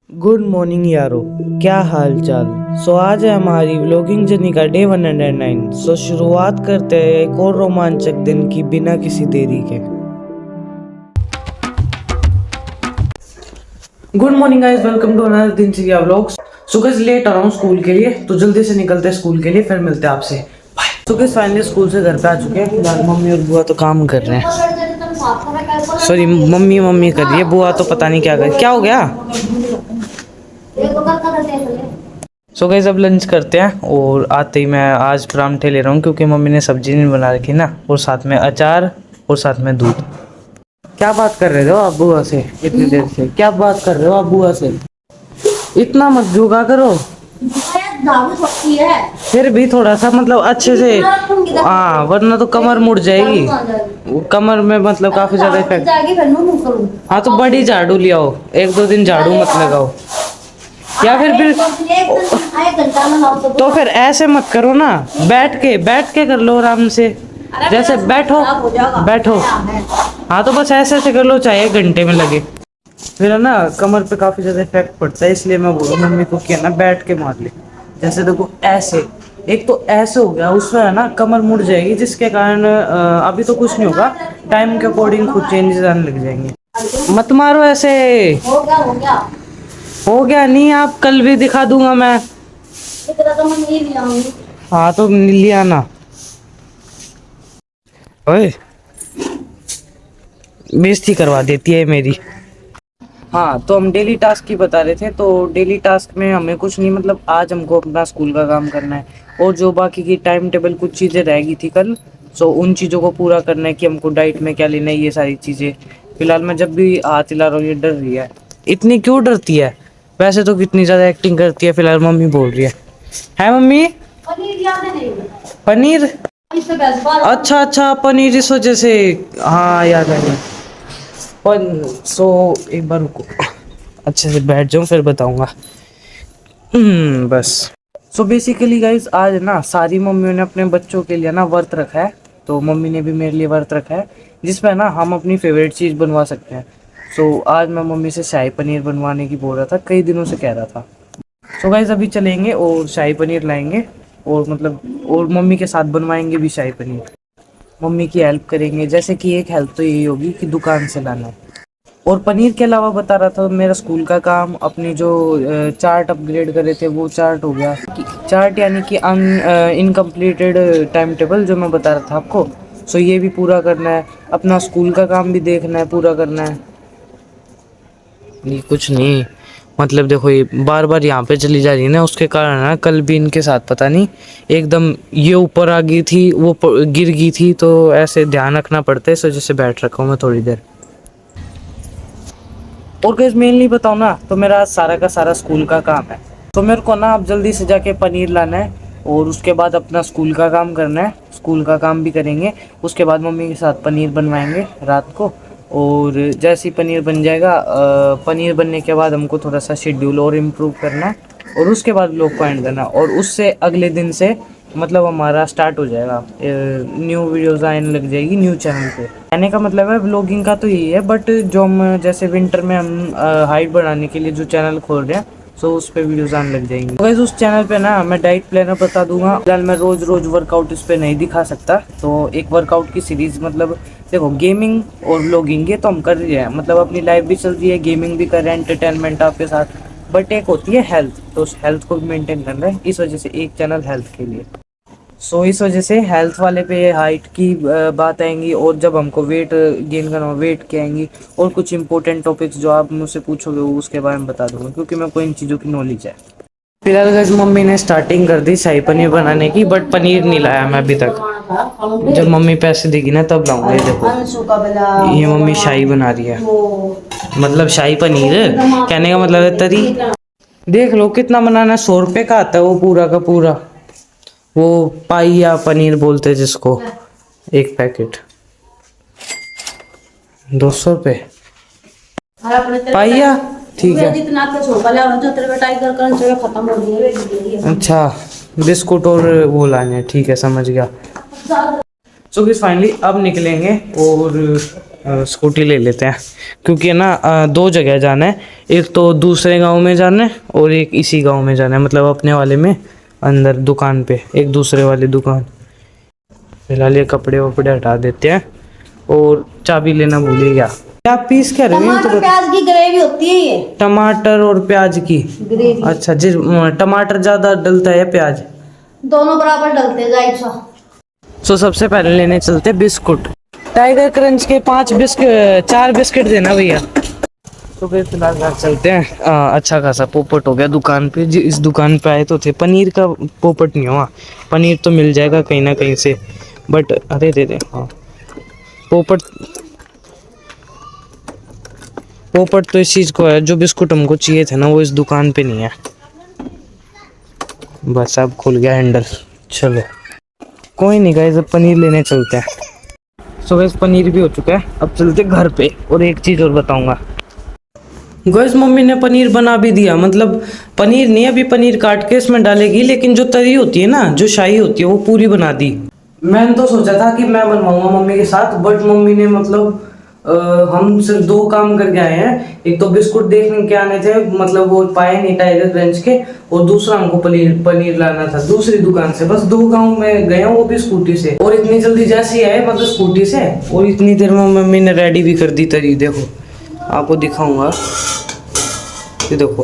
Good morning यारो, क्या हाल चाल। आज है हमारी व्लॉगिंग जर्नी का डे 109। शुरुआत करते हैं एक और रोमांचक दिन की बिना किसी देरी के। Good morning guys, welcome to another दिनचर्या व्लॉग्स। गाइस लेट आ रहा हूँ स्कूल के लिए, तो जल्दी से निकलते हैं स्कूल के लिए, फिर मिलते हैं आपसे। बाय। गाइस फाइनली स्कूल से घर पे आ चुके हैं। फिलहाल मम्मी और बुआ तो काम कर रहे हैं। सॉरी, मम्मी कर रही है, बुआ तो पता नहीं क्या हो गया। गाइस अब लंच करते हैं, और आते ही मैं आज परांठे ले रहा हूँ क्योंकि मम्मी ने सब्जी नहीं बना रखी ना, और साथ में अचार और साथ में दूध। क्या बात कर रहे हो आप बुआ से इतनी देर से? क्या बात कर रहे हो आप बुआ से? इतना मत झुका करो, फिर भी थोड़ा सा मतलब अच्छे से। हाँ, वरना तो कमर मुड़ जाएगी। कमर में मतलब काफी ज्यादा इफेक्ट। हाँ तो बड़ी झाड़ू ले आओ, एक दो दिन झाड़ू मत लगाओ, या फिर तो फिर ऐसे मत करो ना, बैठ के कर लो आराम से। जैसे बैठो। हाँ तो बस ऐसे कर लो, चाहे 1 घंटे में लगे। फिर है ना कमर पे काफी ज्यादा इफेक्ट पड़ता है, इसलिए मैं बोल मम्मी को किया ना बैठ के मार ले। जैसे देखो ऐसे, एक तो ऐसे हो गया, उसमें है ना कमर मुड़ जाएगी, जिसके कारण अभी तो कुछ नहीं होगा, टाइम के अकॉर्डिंग खुद चेंजेस आने लग जाएंगे। मत मारो ऐसे। हो गया नहीं, आप कल भी दिखा दूंगा मैं। हाँ तो ले आना। ओए, बेइज्जती करवा देती है मेरी। हाँ तो हम डेली टास्क की बता रहे थे, तो डेली टास्क में हमें कुछ नहीं, मतलब आज हमको अपना स्कूल का काम करना है, और जो बाकी की टाइम टेबल कुछ चीज़ें रह गई थी कल, सो उन चीज़ों को पूरा करना है कि हमको डाइट में क्या लेना है, ये सारी चीज़ें। फिलहाल मैं जब भी हाथ हिला रहा हूँ ये डर रही है। इतनी क्यों डरती है? वैसे तो कितनी ज़्यादा एक्टिंग करती है। फिलहाल मम्मी बोल रही है मम्मी? पनीर? अच्छा, पनीर इस वजह से। हाँ याद है। पर एक बार रुको, अच्छे से बैठ जाऊँ फिर बताऊंगा। बस। बेसिकली गाइज आज ना सारी मम्मियों ने अपने बच्चों के लिए ना व्रत रखा है, तो मम्मी ने भी मेरे लिए व्रत रखा है, जिसमें ना हम अपनी फेवरेट चीज़ बनवा सकते हैं। आज मैं मम्मी से शाही पनीर बनवाने की बोल रहा था, कई दिनों से कह रहा था। गाइज अभी चलेंगे और शाही पनीर लाएंगे, और मतलब और मम्मी के साथ बनवाएंगे भी शाही पनीर। मम्मी की हेल्प करेंगे, जैसे कि एक हेल्प तो यही होगी कि दुकान से लाना है। और पनीर के अलावा बता रहा था, मेरा स्कूल का काम, अपनी जो चार्ट अपग्रेड करे थे वो चार्ट हो गया। चार्ट यानी कि इनकम्प्लीटेड टाइम टेबल जो मैं बता रहा था आपको, ये भी पूरा करना है। अपना स्कूल का काम भी देखना है, पूरा करना है। ये कुछ नहीं, मतलब देखो ये बार बार यहाँ पे चली जा रही है ना, उसके कारण ना कल भी इनके साथ पता नहीं एकदम ये ऊपर आ गई थी, वो गिर गई थी, तो ऐसे ध्यान रखना पड़ता है, इस वजह से बैठ रखा हूँ मैं थोड़ी देर। और गाइस मेनली बताओ ना, तो मेरा सारा का सारा स्कूल का काम है, तो मेरे को ना अब जल्दी से जाके पनीर लाना है, और उसके बाद अपना स्कूल का काम करना है। स्कूल का काम भी करेंगे, उसके बाद मम्मी के साथ पनीर बनवाएंगे रात को। और जैसे ही पनीर बन जाएगा, पनीर बनने के बाद हमको थोड़ा सा शेड्यूल और इम्प्रूव करना है, और उसके बाद व्लॉग को एंड करना, और उससे अगले दिन से मतलब हमारा स्टार्ट हो जाएगा, न्यू वीडियोस आने लग जाएगी न्यू चैनल पे। कहने का मतलब है व्लॉगिंग का तो यही है, बट जो हम जैसे विंटर में हम हाइट बढ़ाने के लिए जो चैनल खोल रहे हैं, उस पे वीडियोस आने लग जाएंगी। तो गाइस उस चैनल पे ना मैं डाइट प्लानर बता दूंगा। फिलहाल मैं रोज वर्कआउट इस पे नहीं दिखा सकता, तो एक वर्कआउट की सीरीज, मतलब देखो गेमिंग और व्लॉगिंग ये तो हम कर रहे हैं, मतलब अपनी लाइफ भी चल रही है, गेमिंग भी कर रहे हैं, एंटरटेनमेंट आपके साथ, बट एक होती है हेल्थ, तो उस हेल्थ को भी मेंटेन करना है, इस वजह से एक चैनल हेल्थ के लिए। इस वजह से हेल्थ वाले पे हाइट की बात आएंगी, और जब हमको वेट गेन करना हो वेट की आएंगी, और कुछ इंपॉर्टेंट टॉपिक्स जो आप मुझसे पूछोगे वो उसके बारे में बता दूंगा, क्योंकि मेरे को इन चीज़ों की नॉलेज है। फिलहाल गाइस मम्मी ने स्टार्टिंग कर दी शाही पनीर बनाने की, बट पनीर नहीं लाया मैं अभी तक। जब मम्मी पैसे देगी ना तब लाऊंगा। ये देखो, ये मम्मी शाही बना रही है, मतलब शाही पनीर कहने का मतलब है तरी। देख लो कितना बनाना है, 100 रुपये का आता है वो पूरा का पूरा, वो पाइया पनीर बोलते हैं जिसको, एक पैकेट 200 रुपये पाइया, ठीक है। अच्छा, बिस्कुट और वो लाने, ठीक है समझ गया। गाइस फाइनली अब निकलेंगे, और स्कूटी ले लेते हैं, क्योंकि ना दो जगह जाना है, एक तो दूसरे गांव में जाना है और एक इसी गांव में जाना है, मतलब अपने वाले में अंदर दुकान पे, एक दूसरे वाली दुकान। फिलहाल ये कपड़े वपड़े हटा देते हैं और चाबी लेना भूल ही गया। क्या पीस क्या रहे हैं? टमाटर प्याज की ग्रेवी होती है ये। टमाटर और प्याज की ग्रेवी। अच्छा जी, टमाटर ज़्यादा डलता है या प्याज? दोनों बराबर डलते हैं गाइस। तो सबसे पहले लेने चलते बिस्कुट। टाइगर क्रंच के 4 बिस्किट देना भैया। तो फिर फिलहाल घर चलते हैं। अच्छा खासा पोपट हो गया दुकान पे जी। इस दुकान पे आए तो थे, पनीर का पोपट नहीं हुआ। पनीर तो मिल जाएगा कहीं ना कहीं से, बट अरे दे हाँ पोपट तो इस चीज़ को है। जो बिस्कुट हमको चाहिए थे ना वो इस दुकान पे नहीं है। बस अब खुल गया हैंडल। चलो कोई नहीं गाइस, अब पनीर लेने चलते हैं। सो गाइस पनीर भी हो चुका है, अब चलते घर पे। और एक चीज़ और बताऊंगा गाइस, मम्मी ने पनीर बना भी दिया। मतलब पनीर नहीं, अभी पनीर काट के इसमें डालेगी, लेकिन जो तरी होती है ना, जो शाही होती है, वो पूरी बना दी। मैंने तो सोचा था कि मैं बनवाऊंगा मम्मी के साथ, बट मम्मी ने मतलब हम सिर्फ 2 काम करके आए हैं। एक तो बिस्कुट देखने के आने थे, मतलब वो पाए नहीं टाइगर क्रंच के, और दूसरा हमको पनीर लाना था दूसरी दुकान से। बस 2 गाँव में गया, वो भी स्कूटी से। और इतनी जल्दी जैसे आए, मतलब स्कूटी से, और इतनी देर में मम्मी ने रेडी भी कर दी तरी। देखो आपको दिखाऊंगा, ये देखो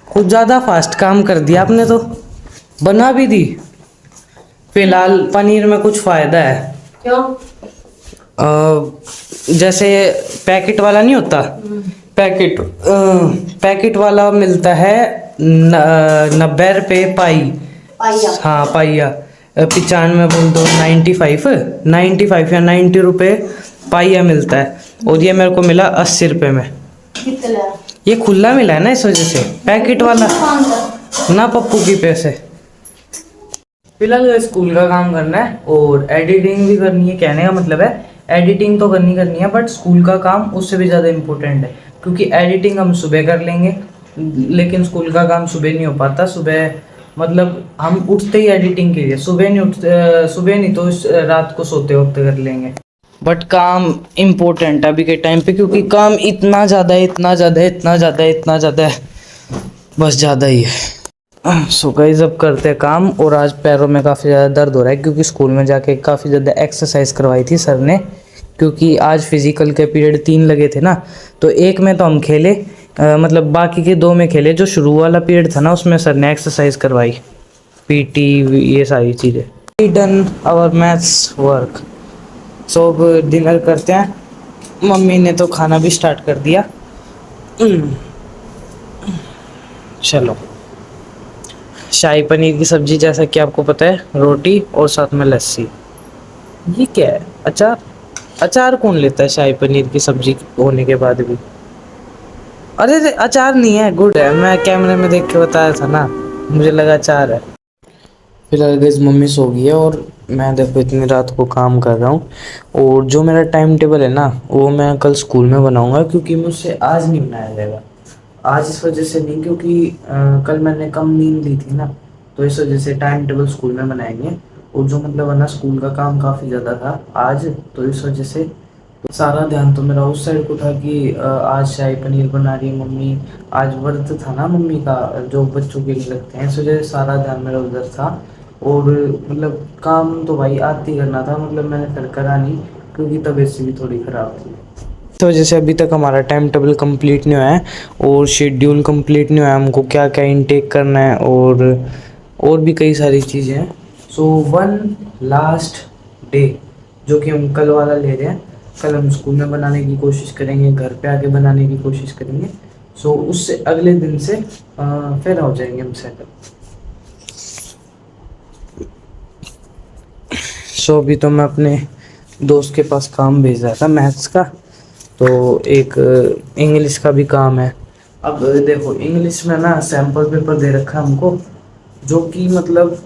कुछ ज़्यादा फास्ट काम कर दिया आपने, तो बना भी दी। फिलहाल पनीर में कुछ फ़ायदा है। क्यों? जैसे पैकेट वाला नहीं होता, पैकेट वाला मिलता है 90 रुपये पाई। हाँ पाइया, 95 बोल दो, 95 या 90 रुपये पाइया मिलता है। और ये मेरे को मिला 80 रुपये में। कितना? ये खुला मिला है ना, इस वजह से। पैकेट वाला ना पप्पू की पैसे। फिलहाल स्कूल का काम करना है और एडिटिंग भी करनी है। कहने का मतलब है एडिटिंग तो करनी है, बट स्कूल का काम उससे भी ज़्यादा इम्पोर्टेंट है, क्योंकि एडिटिंग हम सुबह कर लेंगे, लेकिन स्कूल का काम सुबह नहीं हो पाता। सुबह मतलब हम उठते ही एडिटिंग के लिए, सुबह नहीं तो रात को सोते वक्त कर लेंगे। बट काम इम्पोर्टेंट है अभी के टाइम पे, क्योंकि काम इतना ज़्यादा है, बस ज़्यादा ही है। सो गाइस अब करते हैं काम। और आज पैरों में काफ़ी ज़्यादा दर्द हो रहा है, क्योंकि स्कूल में जाके काफ़ी ज़्यादा एक्सरसाइज करवाई थी सर ने। क्योंकि आज फिज़िकल के पीरियड 3 लगे थे ना, तो एक में तो हम खेले, मतलब बाकी के 2 में खेले। जो शुरू वाला पीरियड था ना, उसमें सर ने एक्सरसाइज करवाई, पीटी, ये सारी चीज़ें। Done our maths work. So अब डिनर करते हैं। मम्मी ने तो खाना भी स्टार्ट कर दिया। चलो, शाही पनीर की सब्जी, जैसा कि आपको पता है, रोटी और साथ में लस्सी। ये क्या है? अचार कौन लेता है शाही पनीर की सब्जी होने के बाद भी? अरे अचार नहीं है, गुड है। मैं कैमरे में देख के बताया था ना, मुझे लगा अचार है। फिलहाल गाइस मम्मी सो गई है और मैं देखो इतनी रात को काम कर रहा हूँ। और जो मेरा टाइम टेबल है ना, वो मैं कल स्कूल में बनाऊँगा, क्योंकि मुझसे आज नहीं बनाया जाएगा। आज इस वजह से नहीं, क्योंकि कल मैंने कम नींद ली थी ना, तो इस वजह से टाइम टेबल स्कूल में बनाएंगे। और जो मतलब है ना, स्कूल का काम काफ़ी ज़्यादा था आज, तो इस वजह से सारा ध्यान तो मेरा उस साइड को था कि आज शाही पनीर बना रही है मम्मी। आज व्रत था ना मम्मी का, जो बच्चों के लिए रखते हैं, इस वजह से सारा ध्यान मेरा उधर था। और मतलब काम तो भाई आज ही करना था, मतलब मैंने फिर करा नहीं, क्योंकि तबीयत से भी थोड़ी ख़राब थी। इस वजह से अभी तक हमारा टाइम टेबल कंप्लीट नहीं हुआ है और शेड्यूल कंप्लीट नहीं हुआ है, हमको क्या क्या इनटेक करना है और भी कई सारी चीज़ें हैं। सो 1 लास्ट डे जो कि हम कल वाला ले रहे हैं, कल हम स्कूल में बनाने की कोशिश करेंगे, घर पे आके बनाने की कोशिश करेंगे। सो उससे अगले दिन से फिर हो जाएंगे हम सेटअप। सो अभी तो मैं अपने दोस्त के पास काम भेज रहा था मैथ्स का, तो एक इंग्लिश का भी काम है। अब देखो इंग्लिश में ना सैम्पल पेपर दे रखा है हमको, जो कि मतलब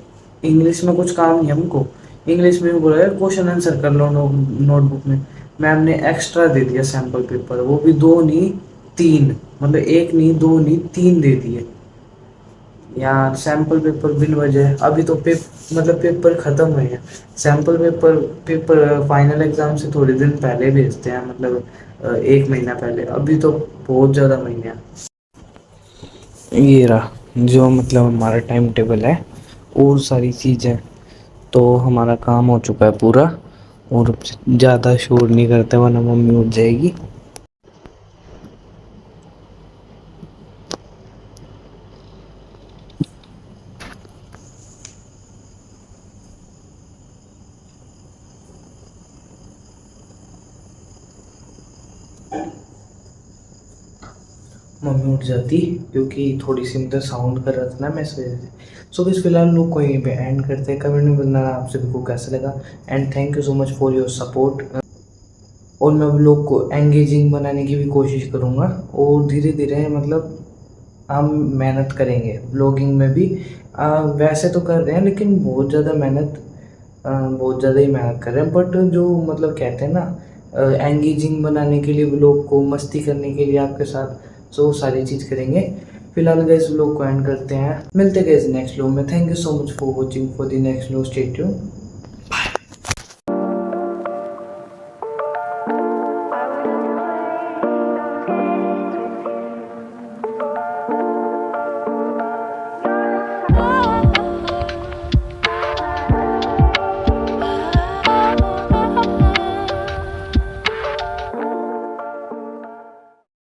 इंग्लिश में कुछ काम नहीं है हमको। इंग्लिश में बोला है क्वेश्चन आंसर कर लो नोटबुक में। मैम ने एक्स्ट्रा दे दिया सैम्पल पेपर, वो भी 2 नहीं 3, मतलब 1 नहीं 2 नहीं 3 दे दिए। यार सैम्पल पेपर बिन वजह अभी तो मतलब पेपर ख़त्म हुए हैं। सैम्पल पेपर फाइनल एग्ज़ाम से थोड़े दिन पहले भेजते हैं, मतलब 1 महीना पहले। अभी तो बहुत ज़्यादा महीने हैं। ये रहा जो मतलब हमारा टाइम टेबल है और सारी चीज़ें, तो हमारा काम हो चुका है पूरा। और ज़्यादा शोर नहीं करते वरना मम्मी उठ जाएगी। मम्मी उठ जाती क्योंकि थोड़ी सी अंदर साउंड कर रहा था ना मैं इस वजह से। सो बस फिलहाल लोग को यहीं पे एंड करते हैं। कमेंट में बताना आप सभी को कैसा लगा, and thank you so much for your support. और मैं व्लॉग को एंगेजिंग बनाने की भी कोशिश करूँगा, और धीरे धीरे मतलब हम मेहनत करेंगे ब्लॉगिंग में भी। वैसे तो कर रहे हैं लेकिन बहुत ज़्यादा मेहनत, बहुत ज़्यादा ही मेहनत कर रहे हैं, बट जो मतलब कहते हैं ना एंगेजिंग बनाने के लिए व्लॉग को, मस्ती करने के लिए आपके साथ, सो सारी चीज़ करेंगे। फिलहाल गाइस व्लॉग को एंड करते हैं, मिलते हैं गाइस नेक्स्ट व्लॉग में। Thank you so much for watching for the next vlog, stay tuned.